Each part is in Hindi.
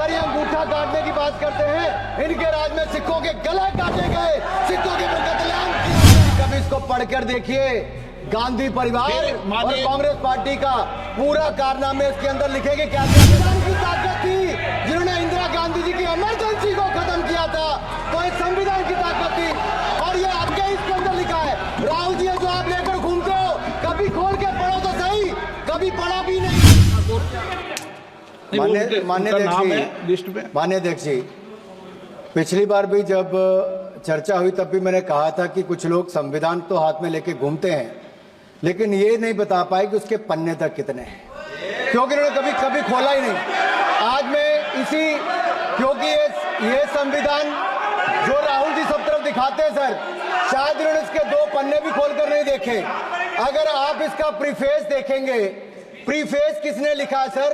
सर ये अंगूठा काटने की बात करते हैं, इनके राज में सिखों के गले काटे गए, सिखों के कत्लेआम किए। कभी इसको पढ़कर देखिए, गांधी परिवार और कांग्रेस पार्टी का पूरा कारनामे इसके अंदर लिखेंगे। क्या संविधान की ताकत थी जिन्होंने इंदिरा गांधी जी की इमरजेंसी को खत्म किया था, तो इस संविधान की ताकत थी। और ये आपके इसके अंदर लिखा है। राहुल जी जो आप लेकर घूमते हो, कभी खोल के पढ़ो तो सही, कभी पढ़ा भी नहीं। मान्य अध्यक्ष जी, पिछली बार भी जब चर्चा हुई तब भी मैंने कहा था कि कुछ लोग संविधान तो हाथ में लेके घूमते हैं, लेकिन ये नहीं बता पाए कि उसके पन्ने तक कितने हैं, क्योंकि उन्होंने कभी खोला ही नहीं। आज मैं क्योंकि ये संविधान जो राहुल जी सब तरफ दिखाते हैं सर, शायद इन्होंने इसके 2 पन्ने भी खोलकर नहीं देखे। अगर आप इसका प्रीफेस देखेंगे, प्रीफेस किसने लिखा है सर?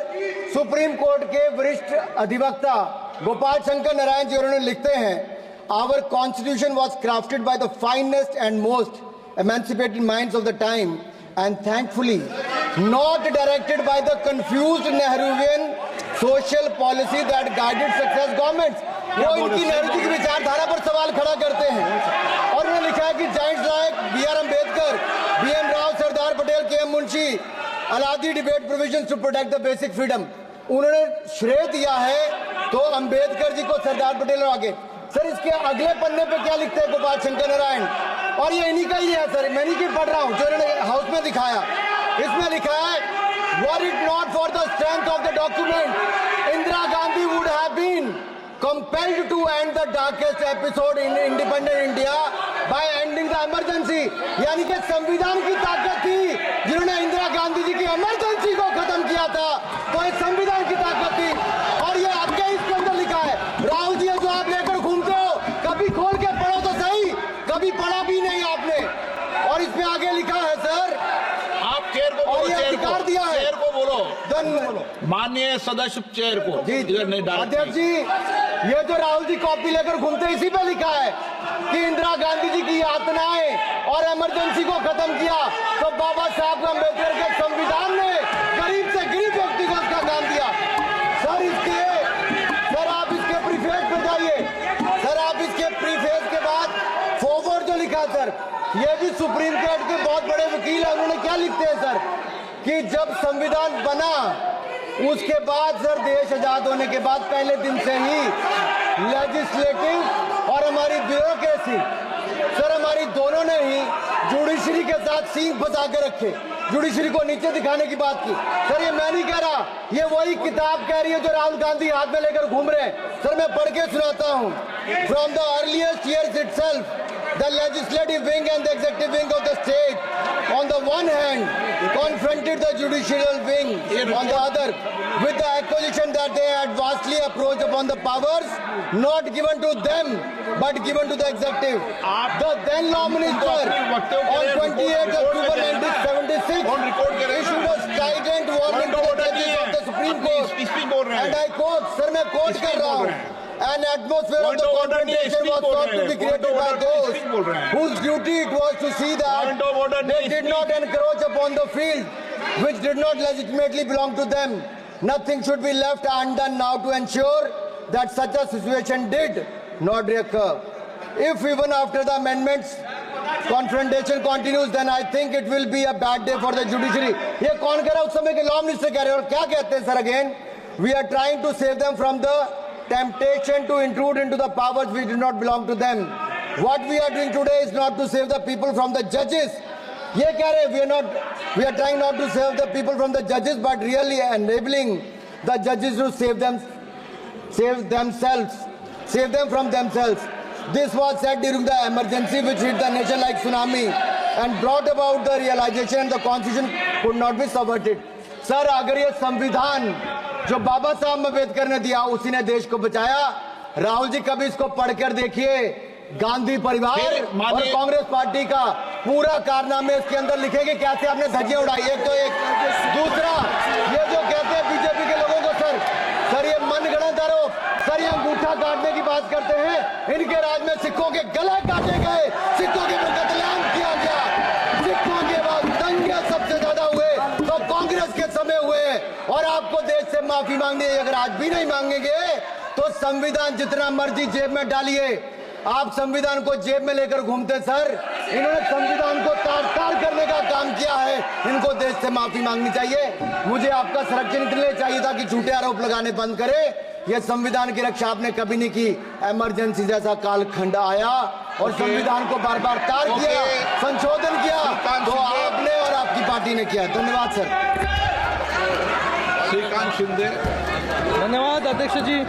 सुप्रीम कोर्ट के वरिष्ठ अधिवक्ता गोपाल शंकर नारायण जी, उन्होंने लिखते हैं, Our constitution was crafted by the finest and most emancipated minds of the time, and thankfully not directed by the confused Nehruvian social policy that guided success governments। वो इनकी नेहरू जी की विचारधारा पर सवाल खड़ा करते हैं। और उन्होंने लिखा है कि giants like B.R. Ambedkar, B.N. Rau, Sardar Patel, K.M. Munshi, Alladi debate provisions to protect the basic freedom. उन्होंने श्रेय दिया है तो अम्बेडकर जी को, सरदार पटेल और आगे। सर इसके अगले पन्ने पे क्या लिखते हैं गोपाल शंकर नारायण, और ये इन्हीं का ही है सर, मैं नहीं पढ़ रहा हूं, जो इन्होंने हाउस में दिखाया। इसमें लिखा है, were it not for the strength of the document, Indira Gandhi would have been compelled to end the darkest episode in independent India by ending the emergency. यानी कि संविधान की ताकत थी जिन्होंने इंदिरा गांधी जी की इमरजेंसी को खत्म किया था, तो इस संविधान की ताकत थी। और ये आपके इसके अंदर लिखा है। राहुल जी जो आप लेकर घूमते हो, कभी खोल के पढ़ो तो सही, कभी पढ़ा भी नहीं आपने। और इसमें आगे लिखा है सर, आप चेयर को बोलो, और ये अधिकार दिया है, चेयर को बोलो, माननीय सदस्य चेयर को। जी अध्यक्ष जी, ये जो राहुल जी कॉपी लेकर घूमते, इसी पे लिखा है कि इंदिरा गांधी जी की यातनाएं और इमरजेंसी को खत्म किया, तो बाबा साहब अम्बेडकर के संविधान ने गरीब से गरीब व्यक्ति को उसका काम दिया। सर आप इसके प्रीफेस पे जाइए, सर आप इसके प्रीफेस के बाद फॉरवर्ड जो लिखा सर, ये भी सुप्रीम कोर्ट के बहुत बड़े वकील है, उन्होंने क्या लिखते हैं सर, कि जब संविधान बना उसके बाद सर, देश आजाद होने के बाद पहले दिन से ही लेजिस्लेटिव और हमारी ब्यूरोक्रेसी सर, हमारी दोनों ने ही जुडिशरी के साथ सींग फंसा के रखे, जुडिशरी को नीचे दिखाने की बात की। सर ये मैं नहीं कह रहा, ये वही किताब कह रही है जो राहुल गांधी हाथ में लेकर घूम रहे हैं। सर मैं पढ़ के सुनाता हूँ। From the earliest years itself the legislative wing and the executive wing of the state on the one hand confronted the judicial wing on the other with the accusation that they had vastly approached upon the powers not given to them but given to the executive. The then law minister on 28 October 1976 issued a strident warning to the judges of the Supreme Court, and I quote, sir मैं quote कर रहा हूँ, an atmosphere of the confrontation was thought to be created by those whose duty it was to see that they did not encroach upon the field which did not legitimately belong to them. Nothing should be left undone now to ensure that such a situation did not recur. If even after the amendments confrontation continues, then I think it will be a bad day for the judiciary. ये कौन कह रहा है? उस समय के लॉ मिनिस्टर कह रहे हैं। और क्या कहते हैं sir again? We are trying to save them from the temptation to intrude into the powers which do not belong to them. What we are doing today is not to save the people from the judges. ये कह रहे हैं we are trying not to save the people from the judges, but really enabling the judges to save them from themselves. This was said during the emergency which hit the nation like tsunami and brought about the realization and the constitution could not be subverted. Sir, अगर ये संविधान जो बाबा साहब अम्बेडकर ने दिया उसी ने देश को बचाया। राहुल जी कभी इसको पढ़कर देखिए, गांधी परिवार और कांग्रेस पार्टी का पूरा कारनामे इसके अंदर लिखेंगे, कैसे आपने धज्जियां उड़ाई। एक तो एक दूसरा ये जो कहते हैं बीजेपी के लोगों को सर ये मनगढ़ंत आरोप, सर ये अंगूठा काटने की बात करते हैं, इनके राज में सिखों के गले काटे गए, सिखों के कत्लेआम किया गया, सिखों के बाद दंगे सबसे ज्यादा हुए तो कांग्रेस के समय हुए। और आपको देश से माफी मांगनी है, अगर आज भी नहीं मांगेंगे तो संविधान जितना मर्जी जेब में डालिए, आप संविधान को जेब में लेकर घूमते सर। इन्होंने संविधान को तार-तार करने का काम किया है, इनको देश से माफी मांगनी चाहिए। मुझे आपका संरक्षण इसलिए चाहिए था कि झूठे आरोप लगाने बंद करे। ये संविधान की रक्षा आपने कभी नहीं की। इमरजेंसी जैसा कालखंड आया और संविधान को बार बार तार किया, संशोधन किया, तो आपने और आपकी पार्टी ने किया। धन्यवाद सर। श्रीकांत शिंदे। धन्यवाद अध्यक्ष जी।